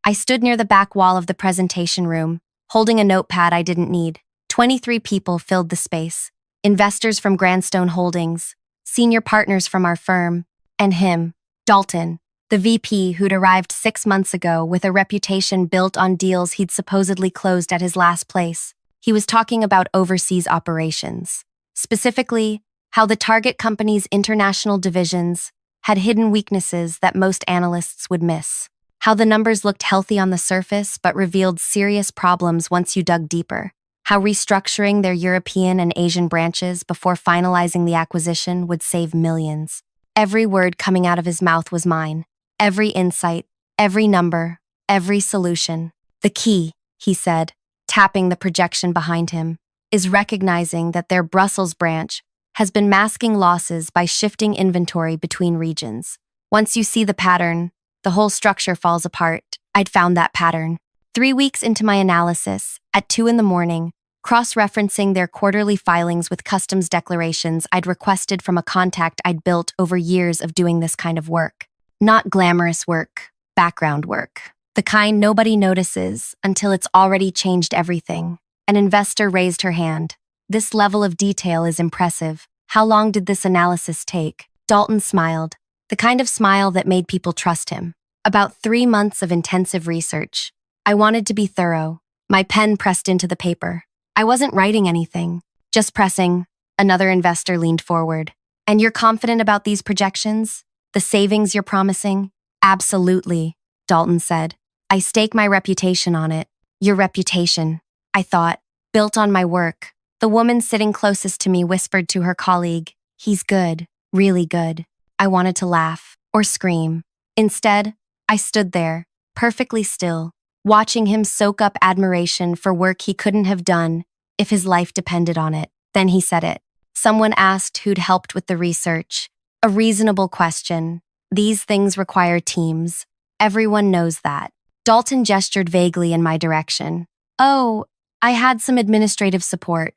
I stood near the back wall of the presentation room, holding a notepad I didn't need. 23 people filled the space. Investors from Grandstone Holdings, senior partners from our firm, and him, Dalton, the VP who'd arrived 6 months ago with a reputation built on deals he'd supposedly closed at his last place. He was talking about overseas operations. Specifically, how the target company's international divisions had hidden weaknesses that most analysts would miss. How the numbers looked healthy on the surface but revealed serious problems once you dug deeper. How restructuring their European and Asian branches before finalizing the acquisition would save millions. Every word coming out of his mouth was mine. Every insight, every number, every solution. The key, he said, tapping the projection behind him, is recognizing that their Brussels branch has been masking losses by shifting inventory between regions. Once you see the pattern, the whole structure falls apart. I'd found that pattern. 3 weeks into my analysis, at 2 a.m, cross-referencing their quarterly filings with customs declarations I'd requested from a contact I'd built over years of doing this kind of work. Not glamorous work, background work. The kind nobody notices until it's already changed everything. An investor raised her hand. This level of detail is impressive. How long did this analysis take? Dalton smiled, the kind of smile that made people trust him. About 3 months of intensive research. I wanted to be thorough. My pen pressed into the paper. I wasn't writing anything, just pressing. Another investor leaned forward. And you're confident about these projections? The savings you're promising? Absolutely, Dalton said. I stake my reputation on it. Your reputation, I thought, built on my work. The woman sitting closest to me whispered to her colleague, "He's good, really good." I wanted to laugh or scream. Instead, I stood there, perfectly still, watching him soak up admiration for work he couldn't have done if his life depended on it. Then he said it. Someone asked who'd helped with the research. A reasonable question. These things require teams. Everyone knows that. Dalton gestured vaguely in my direction. Oh, I had some administrative support.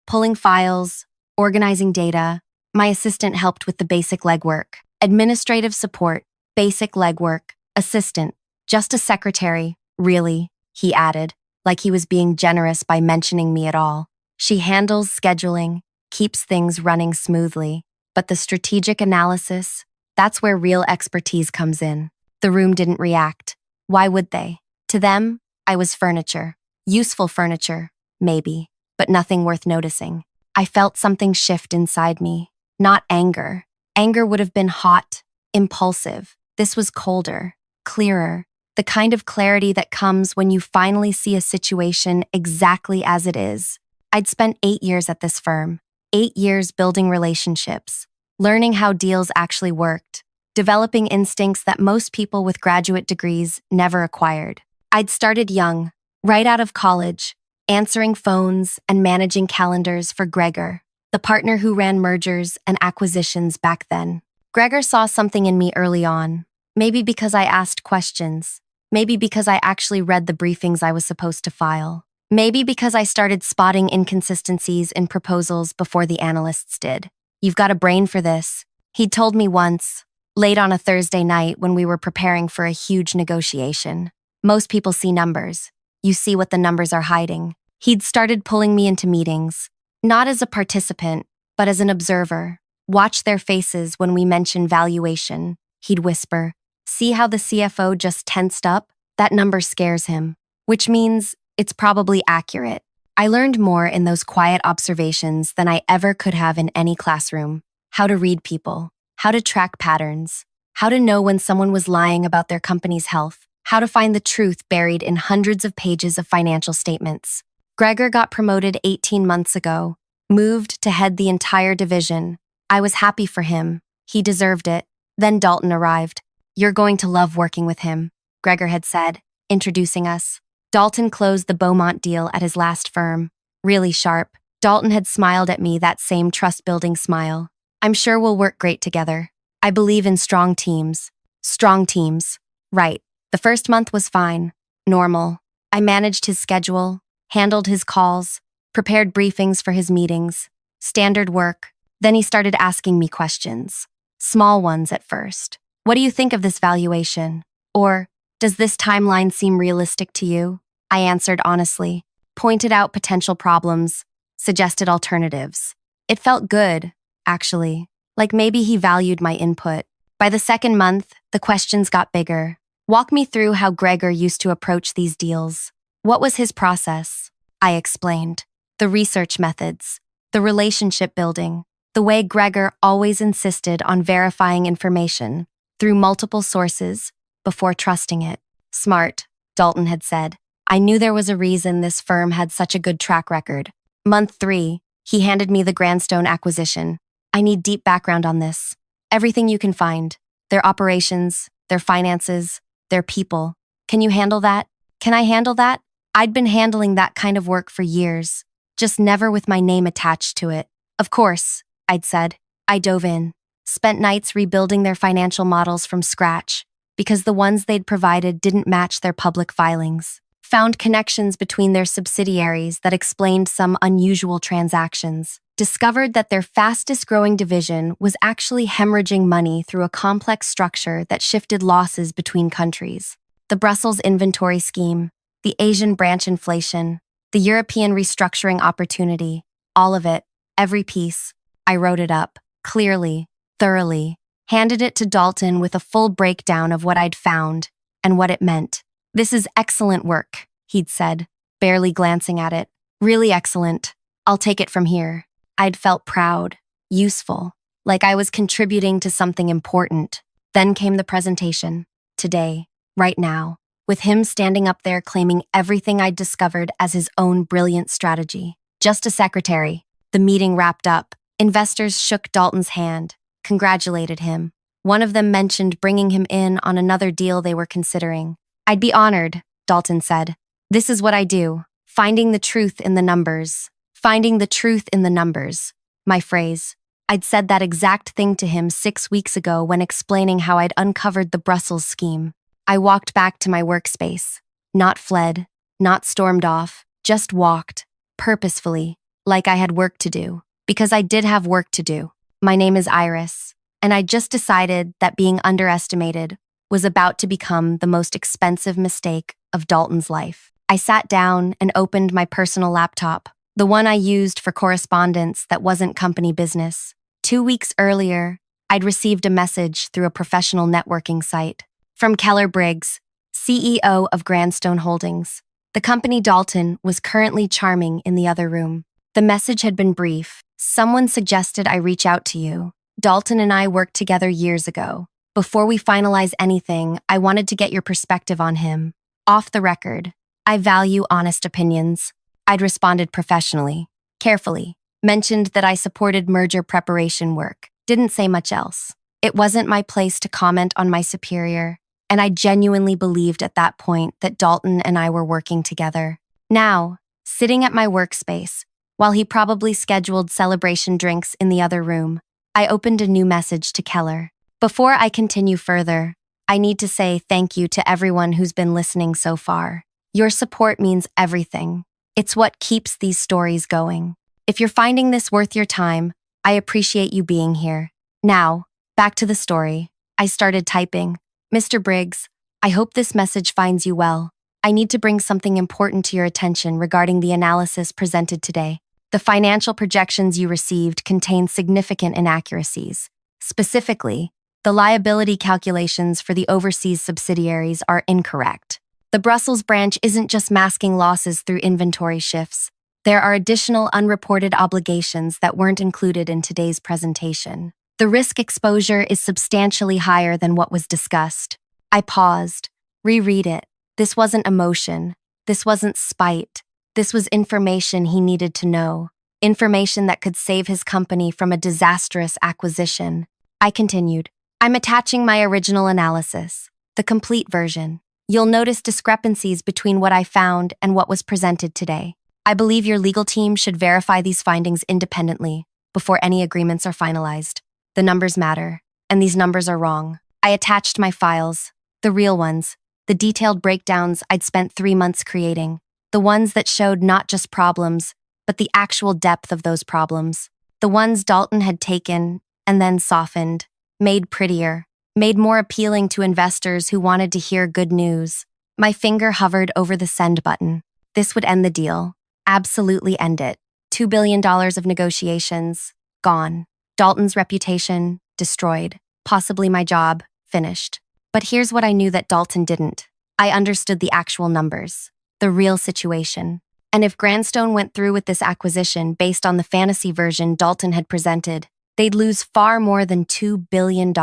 Pulling files, organizing data. My assistant helped with the basic legwork. Administrative support, basic legwork, assistant, just a secretary, really, he added, like he was being generous by mentioning me at all. She handles scheduling, keeps things running smoothly. But the strategic analysis, that's where real expertise comes in. The room didn't react. Why would they? To them, I was furniture. Useful furniture, maybe, but nothing worth noticing. I felt something shift inside me. Not anger. Anger would have been hot, impulsive. This was colder, clearer, the kind of clarity that comes when you finally see a situation exactly as it is. I'd spent 8 years at this firm, 8 years building relationships, learning how deals actually worked, developing instincts that most people with graduate degrees never acquired. I'd started young, right out of college, answering phones and managing calendars for Gregor, the partner who ran mergers and acquisitions back then. Gregor saw something in me early on, maybe because I asked questions, maybe because I actually read the briefings I was supposed to file, maybe because I started spotting inconsistencies in proposals before the analysts did. "You've got a brain for this," he'd told me once, late on a Thursday night when we were preparing for a huge negotiation. Most people see numbers. You see what the numbers are hiding. He'd started pulling me into meetings, not as a participant, but as an observer. Watch their faces when we mention valuation, he'd whisper. See how the CFO just tensed up? That number scares him, which means it's probably accurate. I learned more in those quiet observations than I ever could have in any classroom. How to read people, how to track patterns, how to know when someone was lying about their company's health, how to find the truth buried in hundreds of pages of financial statements. Gregor got promoted 18 months ago, moved to head the entire division. I was happy for him. He deserved it. Then Dalton arrived. "You're going to love working with him," Gregor had said, introducing us. Dalton closed the Beaumont deal at his last firm. Really sharp. Dalton had smiled at me that same trust-building smile. "I'm sure we'll work great together. I believe in strong teams." Strong teams. Right. The first month was fine. Normal. I managed his schedule, handled his calls, prepared briefings for his meetings. Standard work. Then he started asking me questions. Small ones at first. "What do you think of this valuation?" Or, Does this timeline seem realistic to you? I answered honestly, pointed out potential problems, suggested alternatives. It felt good, actually, like maybe he valued my input. By the second month, the questions got bigger. Walk me through how Gregor used to approach these deals. What was his process? I explained. The research methods, the relationship building, the way Gregor always insisted on verifying information through multiple sources before trusting it. Smart, Dalton had said. I knew there was a reason this firm had such a good track record. Month 3, he handed me the Grandstone acquisition. I need deep background on this. Everything you can find. Their operations, their finances, their people. Can you handle that? Can I handle that? I'd been handling that kind of work for years, just never with my name attached to it. Of course, I'd said. I dove in, spent nights rebuilding their financial models from scratch, because the ones they'd provided didn't match their public filings. Found connections between their subsidiaries that explained some unusual transactions. Discovered that their fastest-growing division was actually hemorrhaging money through a complex structure that shifted losses between countries. The Brussels inventory scheme, the Asian branch inflation, the European restructuring opportunity, all of it, every piece. I wrote it up, clearly, thoroughly, handed it to Dalton with a full breakdown of what I'd found and what it meant. This is excellent work, he'd said, barely glancing at it. Really excellent. I'll take it from here. I'd felt proud, useful, like I was contributing to something important. Then came the presentation. Today, right now, with him standing up there claiming everything I'd discovered as his own brilliant strategy. Just a secretary. The meeting wrapped up. Investors shook Dalton's hand, congratulated him. One of them mentioned bringing him in on another deal they were considering. I'd be honored, Dalton said. This is what I do, finding the truth in the numbers. Finding the truth in the numbers. My phrase. I'd said that exact thing to him 6 weeks ago when explaining how I'd uncovered the Brussels scheme. I walked back to my workspace. Not fled, not stormed off, just walked, purposefully, like I had work to do. Because I did have work to do. My name is Iris, and I just decided that being underestimated was about to become the most expensive mistake of Dalton's life. I sat down and opened my personal laptop, the one I used for correspondence that wasn't company business. 2 weeks earlier, I'd received a message through a professional networking site from Keller Briggs, CEO of Grandstone Holdings. The company Dalton was currently charming in the other room. The message had been brief. Someone suggested I reach out to you. Dalton and I worked together years ago. Before we finalize anything, I wanted to get your perspective on him. Off the record, I value honest opinions. I'd responded professionally, carefully, mentioned that I supported merger preparation work, didn't say much else. It wasn't my place to comment on my superior, and I genuinely believed at that point that Dalton and I were working together. Now, sitting at my workspace, while he probably scheduled celebration drinks in the other room, I opened a new message to Keller. Before I continue further, I need to say thank you to everyone who's been listening so far. Your support means everything. It's what keeps these stories going. If you're finding this worth your time, I appreciate you being here. Now, back to the story. I started typing. Mr. Briggs, I hope this message finds you well. I need to bring something important to your attention regarding the analysis presented today. The financial projections you received contain significant inaccuracies. Specifically, the liability calculations for the overseas subsidiaries are incorrect. The Brussels branch isn't just masking losses through inventory shifts. There are additional unreported obligations that weren't included in today's presentation. The risk exposure is substantially higher than what was discussed. I paused. Reread it. This wasn't emotion. This wasn't spite. This was information he needed to know. Information that could save his company from a disastrous acquisition. I continued. I'm attaching my original analysis, the complete version. You'll notice discrepancies between what I found and what was presented today. I believe your legal team should verify these findings independently before any agreements are finalized. The numbers matter, and these numbers are wrong. I attached my files, the real ones, the detailed breakdowns I'd spent 3 months creating, the ones that showed not just problems, but the actual depth of those problems, the ones Dalton had taken and then softened, made prettier, made more appealing to investors who wanted to hear good news. My finger hovered over the send button. This would end the deal. Absolutely end it. $2 billion of negotiations, gone. Dalton's reputation, destroyed. Possibly my job, finished. But here's what I knew that Dalton didn't. I understood the actual numbers, the real situation. And if Grandstone went through with this acquisition based on the fantasy version Dalton had presented, they'd lose far more than $2 billion.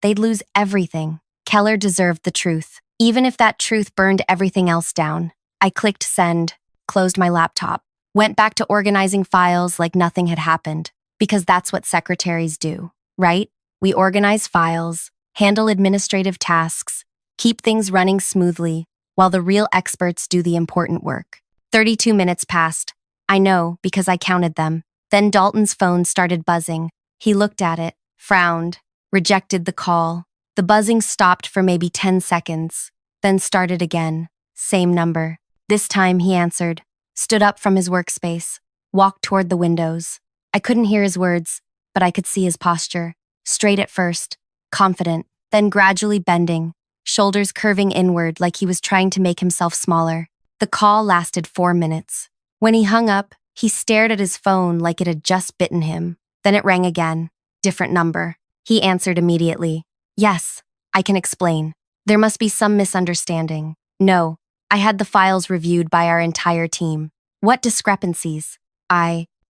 They'd lose everything. Keller deserved the truth, even if that truth burned everything else down. I clicked send, closed my laptop, went back to organizing files like nothing had happened, because that's what secretaries do, right? We organize files, handle administrative tasks, keep things running smoothly, while the real experts do the important work. 32 minutes passed. I know, because I counted them. Then Dalton's phone started buzzing. He looked at it, frowned, rejected the call. The buzzing stopped for maybe 10 seconds, then started again. Same number. This time he answered, stood up from his workspace, walked toward the windows. I couldn't hear his words, but I could see his posture. Straight at first, confident, then gradually bending, shoulders curving inward like he was trying to make himself smaller. The call lasted 4 minutes. When he hung up, he stared at his phone like it had just bitten him. Then it rang again. Different number. He answered immediately. Yes, I can explain. There must be some misunderstanding. No, I had the files reviewed by our entire team. What discrepancies?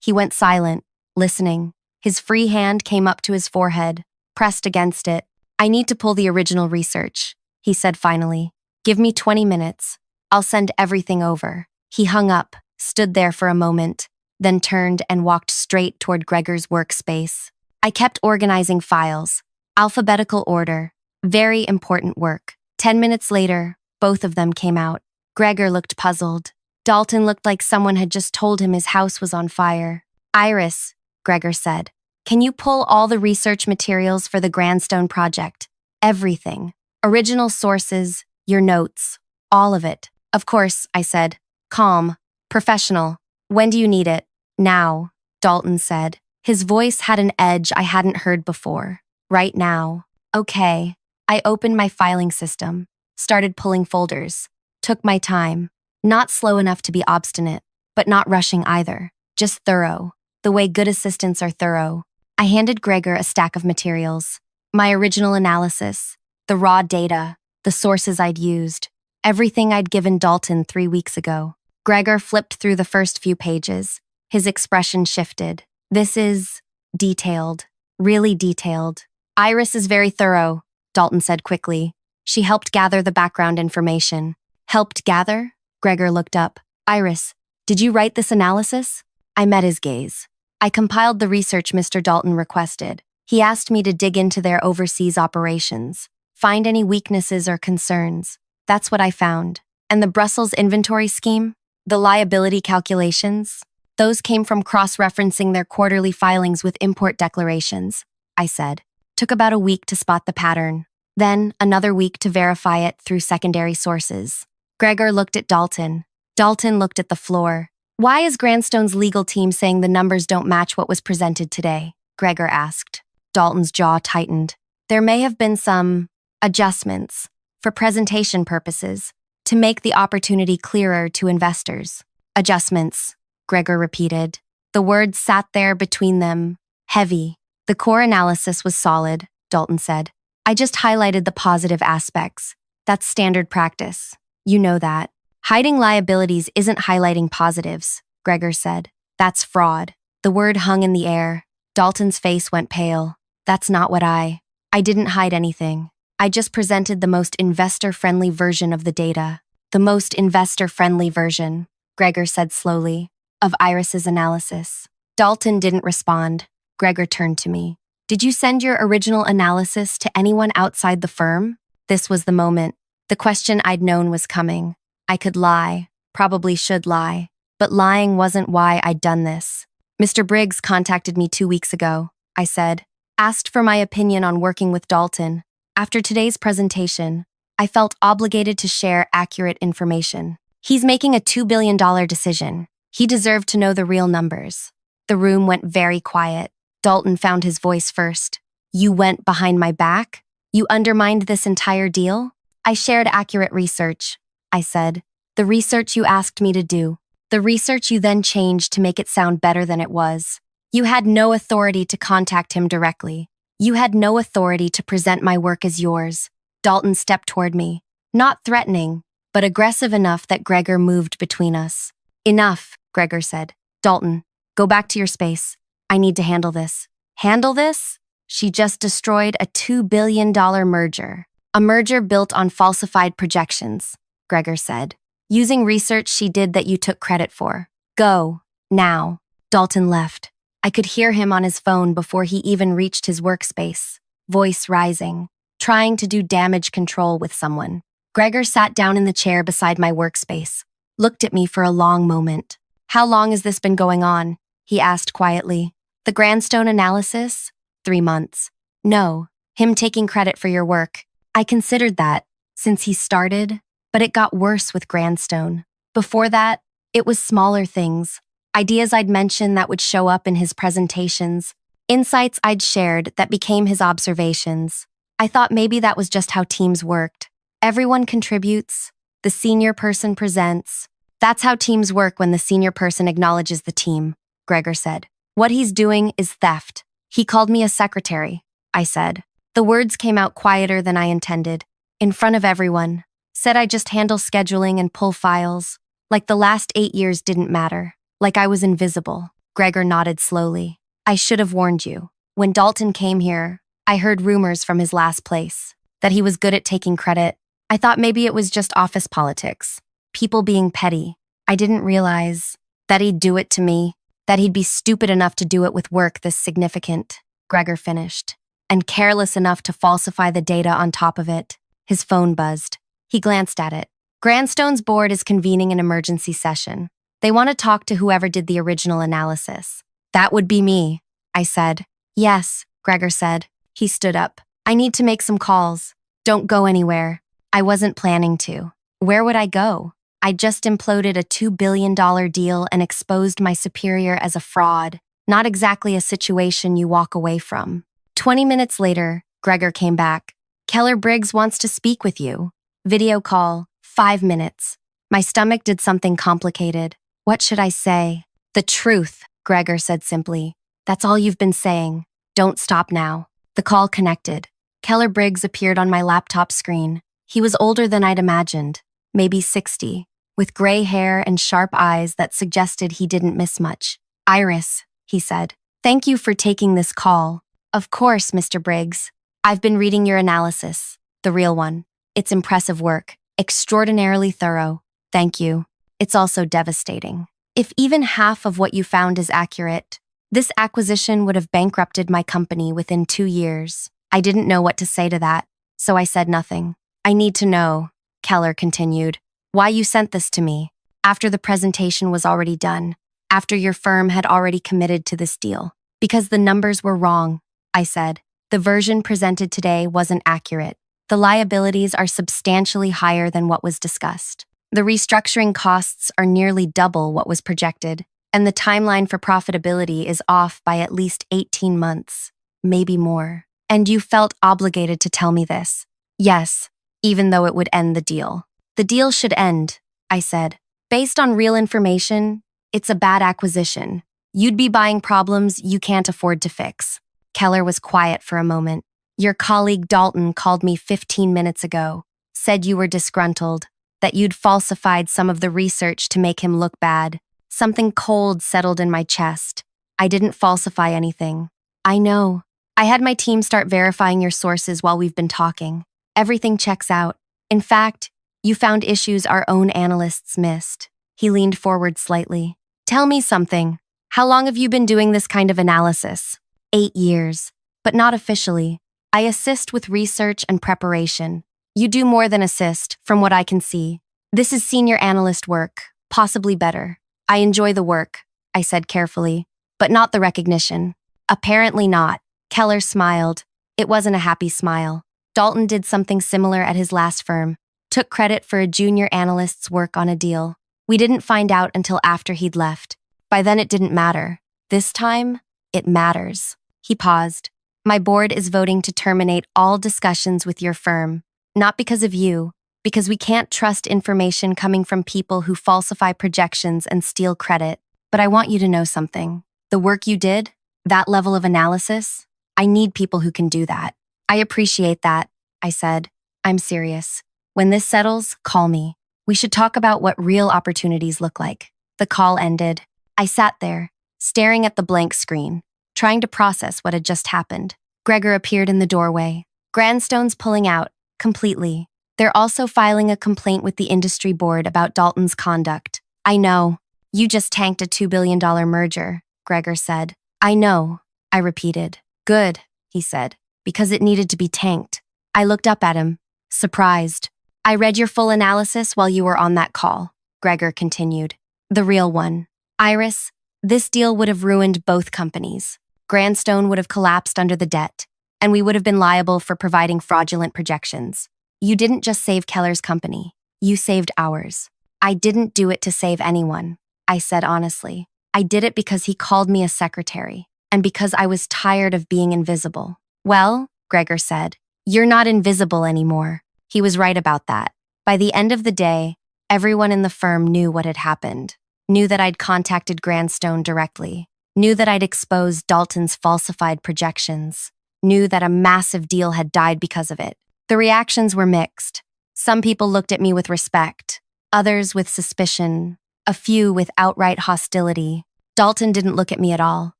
He went silent, listening. His free hand came up to his forehead, pressed against it. I need to pull the original research, he said finally. Give me 20 minutes. I'll send everything over. He hung up, stood there for a moment, then turned and walked straight toward Gregor's workspace. I kept organizing files. Alphabetical order. Very important work. 10 minutes later, both of them came out. Gregor looked puzzled. Dalton looked like someone had just told him his house was on fire. Iris, Gregor said, can you pull all the research materials for the Grandstone project? Everything. Original sources, your notes, all of it. Of course, I said. Calm. Professional. When do you need it? Now, Dalton said. His voice had an edge I hadn't heard before. Right now. Okay. I opened my filing system, started pulling folders, took my time. Not slow enough to be obstinate, but not rushing either. Just thorough. The way good assistants are thorough. I handed Gregor a stack of materials. My original analysis, the raw data, the sources I'd used, everything I'd given Dalton 3 weeks ago. Gregor flipped through the first few pages. His expression shifted. This is detailed, really detailed. Iris is very thorough, Dalton said quickly. She helped gather the background information. Helped gather? Gregor looked up. Iris, did you write this analysis? I met his gaze. I compiled the research Mr. Dalton requested. He asked me to dig into their overseas operations, find any weaknesses or concerns. That's what I found. And the Brussels inventory scheme? The liability calculations? Those came from cross-referencing their quarterly filings with import declarations, I said. Took about a week to spot the pattern. Then another week to verify it through secondary sources. Gregor looked at Dalton. Dalton looked at the floor. Why is Grandstone's legal team saying the numbers don't match what was presented today? Gregor asked. Dalton's jaw tightened. There may have been some adjustments for presentation purposes to make the opportunity clearer to investors. Adjustments, Gregor repeated. The words sat there between them, heavy. The core analysis was solid, Dalton said. I just highlighted the positive aspects. That's standard practice. You know that. Hiding liabilities isn't highlighting positives, Gregor said. That's fraud. The word hung in the air. Dalton's face went pale. That's not what I didn't hide anything. I just presented the most investor-friendly version of the data. The most investor-friendly version, Gregor said slowly, of Iris's analysis. Dalton didn't respond. Gregor turned to me. Did you send your original analysis to anyone outside the firm? This was the moment. The question I'd known was coming. I could lie, probably should lie, but lying wasn't why I'd done this. Mr. Briggs contacted me 2 weeks ago, I said. Asked for my opinion on working with Dalton. After today's presentation, I felt obligated to share accurate information. He's making a $2 billion decision. He deserved to know the real numbers. The room went very quiet. Dalton found his voice first. You went behind my back? You undermined this entire deal? I shared accurate research, I said. The research you asked me to do. The research you then changed to make it sound better than it was. You had no authority to contact him directly. You had no authority to present my work as yours. Dalton stepped toward me. Not threatening, but aggressive enough that Gregor moved between us. Enough, Gregor said. Dalton, go back to your space. I need to handle this. Handle this? She just destroyed a $2 billion merger. A merger built on falsified projections, Gregor said. Using research she did that you took credit for. Go, now. Dalton left. I could hear him on his phone before he even reached his workspace, voice rising, trying to do damage control with someone. Gregor sat down in the chair beside my workspace, looked at me for a long moment. How long has this been going on? He asked quietly. The Grandstone analysis? 3 months. No, him taking credit for your work. I considered that, since he started, but it got worse with Grandstone. Before that, it was smaller things. Ideas I'd mentioned that would show up in his presentations. Insights I'd shared that became his observations. I thought maybe that was just how teams worked. Everyone contributes. The senior person presents. That's how teams work when the senior person acknowledges the team, Gregor said. What he's doing is theft. He called me a secretary, I said. The words came out quieter than I intended. In front of everyone. Said I just handle scheduling and pull files. Like the last 8 years didn't matter. Like I was invisible. Gregor nodded slowly. I should have warned you. When Dalton came here, I heard rumors from his last place. That he was good at taking credit. I thought maybe it was just office politics. People being petty. I didn't realize that he'd do it to me. That he'd be stupid enough to do it with work this significant, Gregor finished. And careless enough to falsify the data on top of it. His phone buzzed. He glanced at it. Grandstone's board is convening an emergency session. They want to talk to whoever did the original analysis. That would be me, I said. Yes, Gregor said. He stood up. I need to make some calls. Don't go anywhere. I wasn't planning to. Where would I go? I just imploded a $2 billion deal and exposed my superior as a fraud. Not exactly a situation you walk away from. 20 minutes later, Gregor came back. Keller Briggs wants to speak with you. Video call, 5 minutes. My stomach did something complicated. What should I say? The truth, Gregor said simply. That's all you've been saying. Don't stop now. The call connected. Keller Briggs appeared on my laptop screen. He was older than I'd imagined, maybe 60, with gray hair and sharp eyes that suggested he didn't miss much. Iris, he said. Thank you for taking this call. Of course, Mr. Briggs. I've been reading your analysis, the real one. It's impressive work, extraordinarily thorough. Thank you. It's also devastating. If even half of what you found is accurate, this acquisition would have bankrupted my company within 2 years. I didn't know what to say to that, so I said nothing. I need to know, Keller continued, why you sent this to me, after the presentation was already done, after your firm had already committed to this deal. Because the numbers were wrong, I said. The version presented today wasn't accurate. The liabilities are substantially higher than what was discussed. The restructuring costs are nearly double what was projected, and the timeline for profitability is off by at least 18 months, maybe more. And you felt obligated to tell me this. Yes, even though it would end the deal. The deal should end, I said. Based on real information, it's a bad acquisition. You'd be buying problems you can't afford to fix. Keller was quiet for a moment. Your colleague Dalton called me 15 minutes ago, said you were disgruntled, that you'd falsified some of the research to make him look bad. Something cold settled in my chest. I didn't falsify anything. I know. I had my team start verifying your sources while we've been talking. Everything checks out. In fact, you found issues our own analysts missed. He leaned forward slightly. Tell me something. How long have you been doing this kind of analysis? 8 years, but not officially. I assist with research and preparation. You do more than assist, from what I can see. This is senior analyst work, possibly better. I enjoy the work, I said carefully, but not the recognition. Apparently not. Keller smiled. It wasn't a happy smile. Dalton did something similar at his last firm, took credit for a junior analyst's work on a deal. We didn't find out until after he'd left. By then it didn't matter. This time, it matters. He paused. My board is voting to terminate all discussions with your firm. Not because of you, because we can't trust information coming from people who falsify projections and steal credit. But I want you to know something. The work you did, that level of analysis, I need people who can do that. I appreciate that, I said. I'm serious. When this settles, call me. We should talk about what real opportunities look like. The call ended. I sat there, staring at the blank screen, trying to process what had just happened. Gregor appeared in the doorway. Grandstone's pulling out, completely. They're also filing a complaint with the industry board about Dalton's conduct. I know. You just tanked a $2 billion merger, Gregor said. I know, I repeated. Good, he said, because it needed to be tanked. I looked up at him, surprised. I read your full analysis while you were on that call, Gregor continued. The real one. Iris, this deal would have ruined both companies. Grandstone would have collapsed under the debt, and we would have been liable for providing fraudulent projections. You didn't just save Keller's company. You saved ours. I didn't do it to save anyone, I said honestly. I did it because he called me a secretary, and because I was tired of being invisible. Well, Gregor said, you're not invisible anymore. He was right about that. By the end of the day, everyone in the firm knew what had happened, knew that I'd contacted Grandstone directly, knew that I'd exposed Dalton's falsified projections, knew that a massive deal had died because of it. The reactions were mixed. Some people looked at me with respect, others with suspicion, a few with outright hostility. Dalton didn't look at me at all.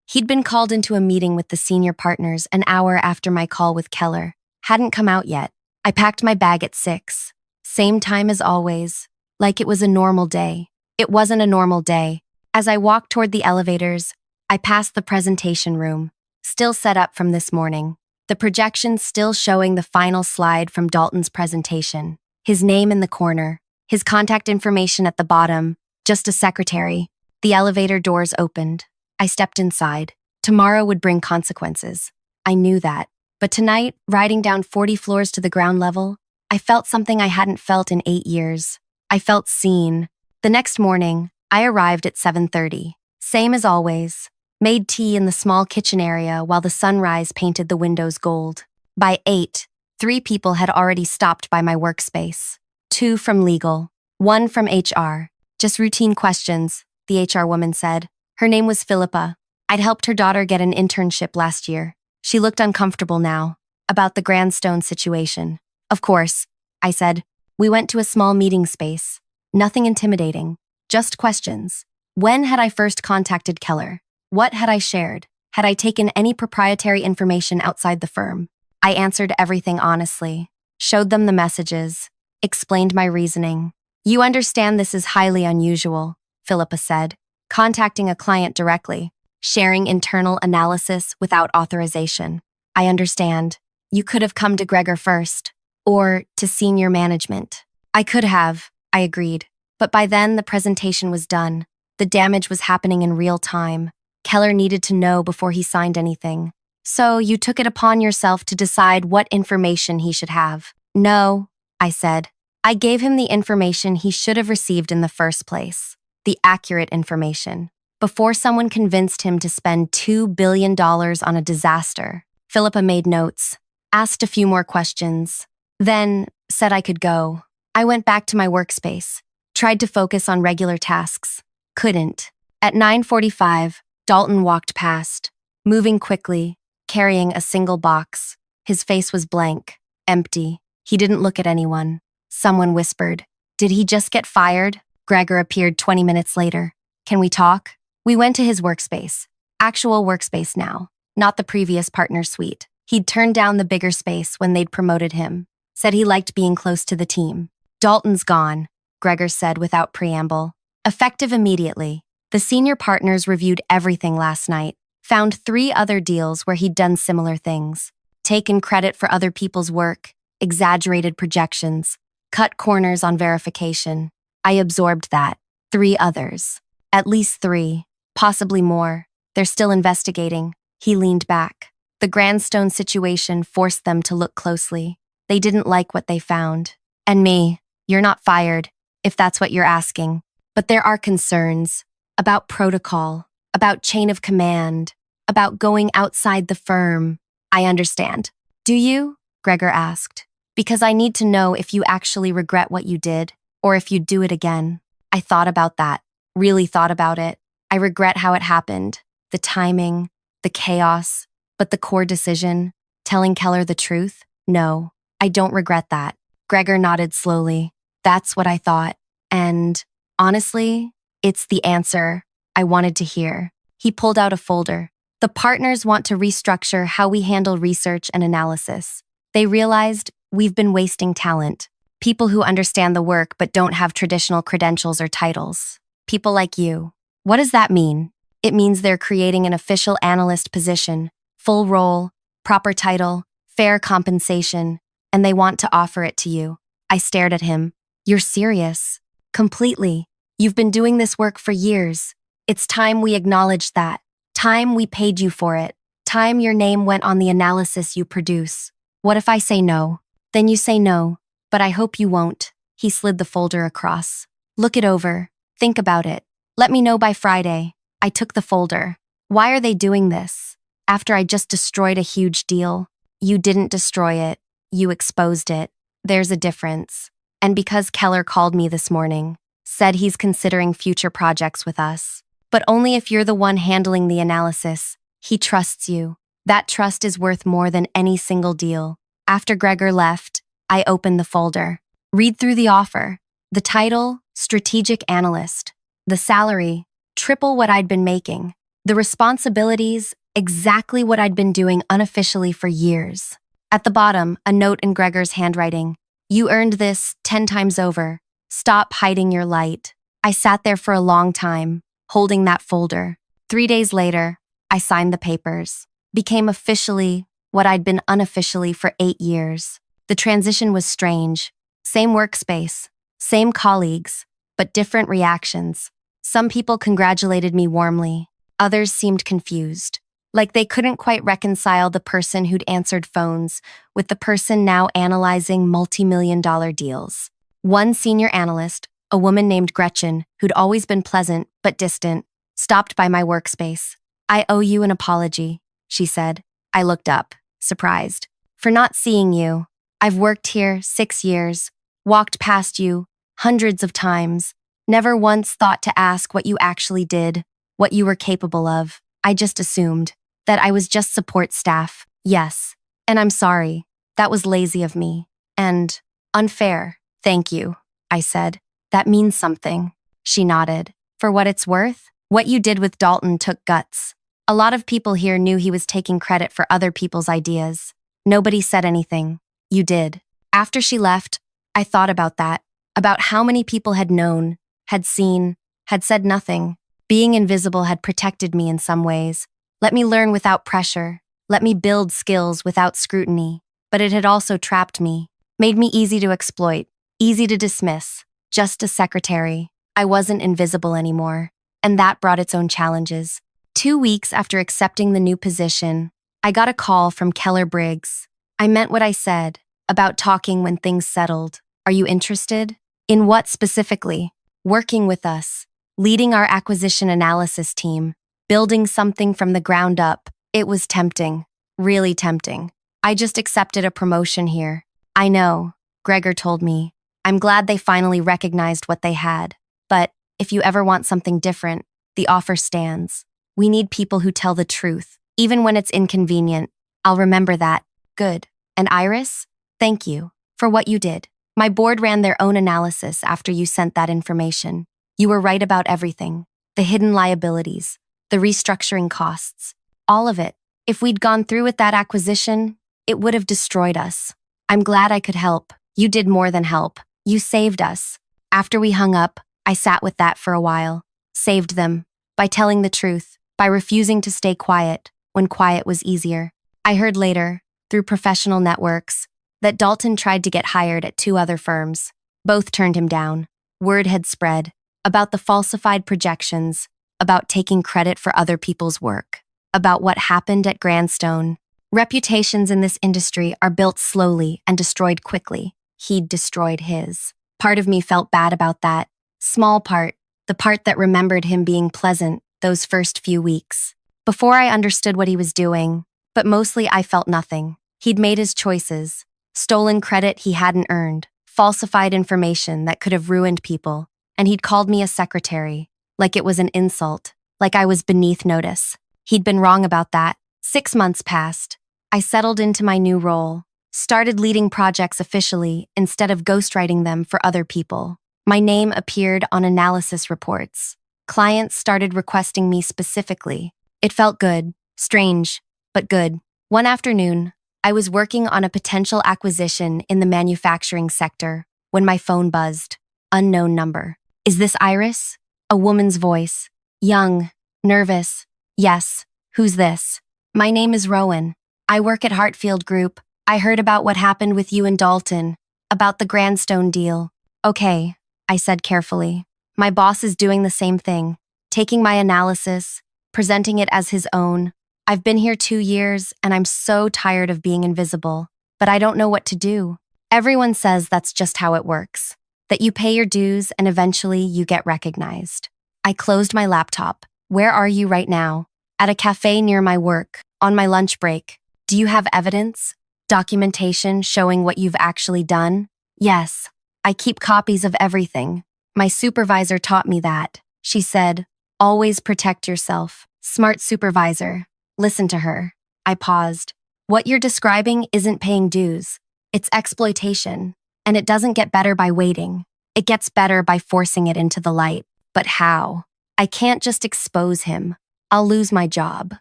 He'd been called into a meeting with the senior partners an hour after my call with Keller. Hadn't come out yet. I packed my bag at 6. Same time as always, like it was a normal day. It wasn't a normal day. As I walked toward the elevators, I passed the presentation room, still set up from this morning. The projections still showing the final slide from Dalton's presentation. His name in the corner, his contact information at the bottom, just a secretary. The elevator doors opened. I stepped inside. Tomorrow would bring consequences. I knew that. But tonight, riding down 40 floors to the ground level, I felt something I hadn't felt in 8 years. I felt seen. The next morning, I arrived at 7:30. Same as always. Made tea in the small kitchen area while the sunrise painted the windows gold. By 8, 3 people had already stopped by my workspace. 2 from legal, 1 from HR. Just routine questions, the HR woman said. Her name was Philippa. I'd helped her daughter get an internship last year. She looked uncomfortable now, about the Grandstone situation. Of course, I said. We went to a small meeting space. Nothing intimidating, just questions. When had I first contacted Keller? What had I shared? Had I taken any proprietary information outside the firm? I answered everything honestly, showed them the messages, explained my reasoning. You understand this is highly unusual, Philippa said, contacting a client directly. Sharing internal analysis without authorization. I understand. You could have come to Gregor first, or to senior management. I could have, I agreed. But by then, the presentation was done. The damage was happening in real time. Keller needed to know before he signed anything. So you took it upon yourself to decide what information he should have. No, I said. I gave him the information he should have received in the first place. The accurate information. Before someone convinced him to spend $2 billion on a disaster. Philippa made notes, asked a few more questions, then said I could go. I went back to my workspace, tried to focus on regular tasks. Couldn't. At 9:45, Dalton walked past, moving quickly, carrying a single box. His face was blank, empty. He didn't look at anyone. Someone whispered, "Did he just get fired?" Gregor appeared 20 minutes later. "Can we talk?" We went to his workspace. Actual workspace now, not the previous partner suite. He'd turned down the bigger space when they'd promoted him. Said he liked being close to the team. "Dalton's gone," Gregor said without preamble. Effective immediately. The senior partners reviewed everything last night, found 3 other deals where he'd done similar things. Taken credit for other people's work, exaggerated projections, cut corners on verification. I absorbed that. 3 others. At least 3. Possibly more. They're still investigating. He leaned back. The Grandstone situation forced them to look closely. They didn't like what they found. And me, you're not fired, if that's what you're asking. But there are concerns about protocol, about chain of command, about going outside the firm. I understand. Do you? Gregor asked. Because I need to know if you actually regret what you did, or if you'd do it again. I thought about that, really thought about it. I regret how it happened, the timing, the chaos, but the core decision, telling Keller the truth? No, I don't regret that. Gregor nodded slowly. That's what I thought. And honestly, it's the answer I wanted to hear. He pulled out a folder. The partners want to restructure how we handle research and analysis. They realized we've been wasting talent. People who understand the work but don't have traditional credentials or titles. People like you. What does that mean? It means they're creating an official analyst position, full role, proper title, fair compensation, and they want to offer it to you. I stared at him. You're serious? Completely. You've been doing this work for years. It's time we acknowledged that. Time we paid you for it. Time your name went on the analysis you produce. What if I say no? Then you say no, but I hope you won't. He slid the folder across. Look it over. Think about it. Let me know by Friday. I took the folder. Why are they doing this? After I just destroyed a huge deal. You didn't destroy it. You exposed it. There's a difference. And because Keller called me this morning, said he's considering future projects with us. But only if you're the one handling the analysis. He trusts you. That trust is worth more than any single deal. After Gregor left, I opened the folder. Read through the offer. The title, Strategic Analyst. The salary, triple what I'd been making. The responsibilities, exactly what I'd been doing unofficially for years. At the bottom, a note in Gregor's handwriting. You earned this 10 times over. Stop hiding your light. I sat there for a long time, holding that folder. 3 days later, I signed the papers. Became officially what I'd been unofficially for 8 years. The transition was strange. Same workspace, same colleagues, but different reactions. Some people congratulated me warmly. Others seemed confused. Like they couldn't quite reconcile the person who'd answered phones with the person now analyzing multi-million-dollar deals. One senior analyst, a woman named Gretchen, who'd always been pleasant but distant, stopped by my workspace. I owe you an apology, she said. I looked up, surprised. For not seeing you. I've worked here 6 years, walked past you hundreds of times, never once thought to ask what you actually did, what you were capable of. I just assumed that I was just support staff. Yes, and I'm sorry. That was lazy of me. And unfair. Thank you, I said. That means something. She nodded. For what it's worth, what you did with Dalton took guts. A lot of people here knew he was taking credit for other people's ideas. Nobody said anything. You did. After she left, I thought about that, about how many people had known, had seen, had said nothing. Being invisible had protected me in some ways, let me learn without pressure, let me build skills without scrutiny. But it had also trapped me, made me easy to exploit, easy to dismiss, just a secretary. I wasn't invisible anymore, and that brought its own challenges. 2 weeks after accepting the new position, I got a call from Keller Briggs. I meant what I said, about talking when things settled. Are you interested? In what specifically? Working with us, leading our acquisition analysis team, building something from the ground up. It was tempting, really tempting. I just accepted a promotion here. I know, Gregor told me. I'm glad they finally recognized what they had. But if you ever want something different, the offer stands. We need people who tell the truth, even when it's inconvenient. I'll remember that. Good. And Iris, thank you for what you did. My board ran their own analysis after you sent that information. You were right about everything. The hidden liabilities, the restructuring costs, all of it. If we'd gone through with that acquisition, it would have destroyed us. I'm glad I could help. You did more than help. You saved us. After we hung up, I sat with that for a while. Saved them. By telling the truth. By refusing to stay quiet when quiet was easier. I heard later, through professional networks, that Dalton tried to get hired at 2 other firms. Both turned him down. Word had spread about the falsified projections, about taking credit for other people's work, about what happened at Grandstone. Reputations in this industry are built slowly and destroyed quickly. He'd destroyed his. Part of me felt bad about that. Small part, the part that remembered him being pleasant those first few weeks. Before I understood what he was doing, But mostly I felt nothing. He'd made his choices, stolen credit he hadn't earned, falsified information that could have ruined people, and he'd called me a secretary, like it was an insult, like I was beneath notice. He'd been wrong about that. 6 months passed. I settled into my new role, started leading projects officially instead of ghostwriting them for other people. My name appeared on analysis reports. Clients started requesting me specifically. It felt good, strange, but good. One afternoon, I was working on a potential acquisition in the manufacturing sector when my phone buzzed. Unknown number. Is this Iris? A woman's voice. Young, nervous. Yes. Who's this? My name is Rowan. I work at Hartfield Group. I heard about what happened with you and Dalton, about the Grandstone deal. Okay, I said carefully. My boss is doing the same thing, taking my analysis, presenting it as his own. I've been here 2 years, and I'm so tired of being invisible, but I don't know what to do. Everyone says that's just how it works, that you pay your dues and eventually you get recognized. I closed my laptop. Where are you right now? At a cafe near my work, on my lunch break. Do you have evidence? Documentation showing what you've actually done? Yes. I keep copies of everything. My supervisor taught me that. She said, always protect yourself. Smart supervisor. Listen to her. I paused. What you're describing isn't paying dues. It's exploitation. And it doesn't get better by waiting. It gets better by forcing it into the light. But how? I can't just expose him. I'll lose my job.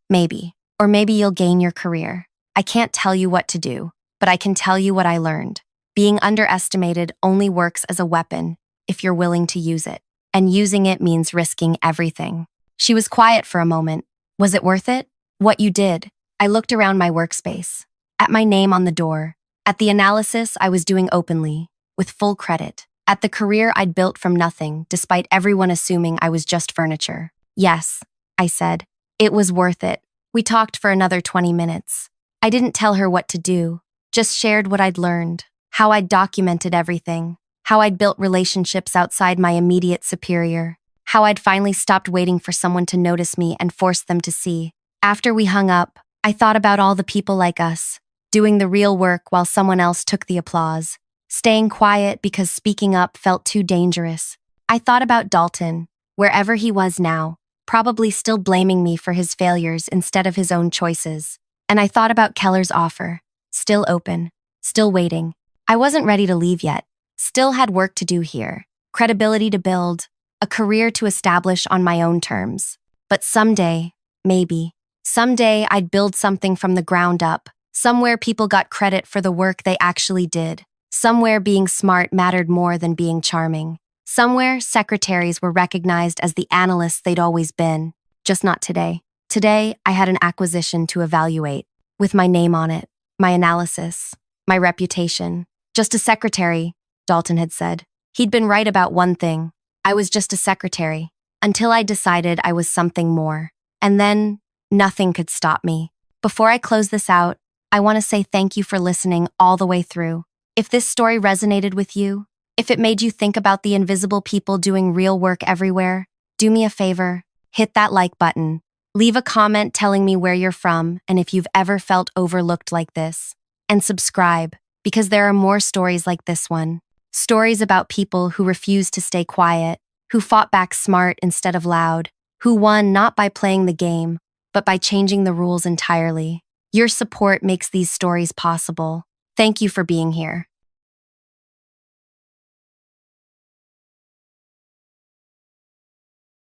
Maybe. Or maybe you'll gain your career. I can't tell you what to do, but I can tell you what I learned. Being underestimated only works as a weapon if you're willing to use it. And using it means risking everything. She was quiet for a moment. Was it worth it? What you did. I looked around my workspace. At my name on the door. At the analysis I was doing openly, with full credit. At the career I'd built from nothing, despite everyone assuming I was just furniture. Yes, I said. It was worth it. We talked for another 20 minutes. I didn't tell her what to do, just shared what I'd learned, how I'd documented everything, how I'd built relationships outside my immediate superior, how I'd finally stopped waiting for someone to notice me and force them to see. After we hung up, I thought about all the people like us, doing the real work while someone else took the applause, staying quiet because speaking up felt too dangerous. I thought about Dalton, wherever he was now, probably still blaming me for his failures instead of his own choices. And I thought about Keller's offer, still open, still waiting. I wasn't ready to leave yet, still had work to do here, credibility to build, a career to establish on my own terms. But someday, maybe, someday I'd build something from the ground up, somewhere people got credit for the work they actually did, somewhere being smart mattered more than being charming. Somewhere, secretaries were recognized as the analysts they'd always been, just not today. Today, I had an acquisition to evaluate, with my name on it, my analysis, my reputation. Just a secretary, Dalton had said. He'd been right about one thing. I was just a secretary, until I decided I was something more. And then, nothing could stop me. Before I close this out, I want to say thank you for listening all the way through. If this story resonated with you, if it made you think about the invisible people doing real work everywhere, do me a favor, hit that like button. Leave a comment telling me where you're from and if you've ever felt overlooked like this. And subscribe, because there are more stories like this one. Stories about people who refused to stay quiet, who fought back smart instead of loud, who won not by playing the game, but by changing the rules entirely. Your support makes these stories possible. Thank you for being here.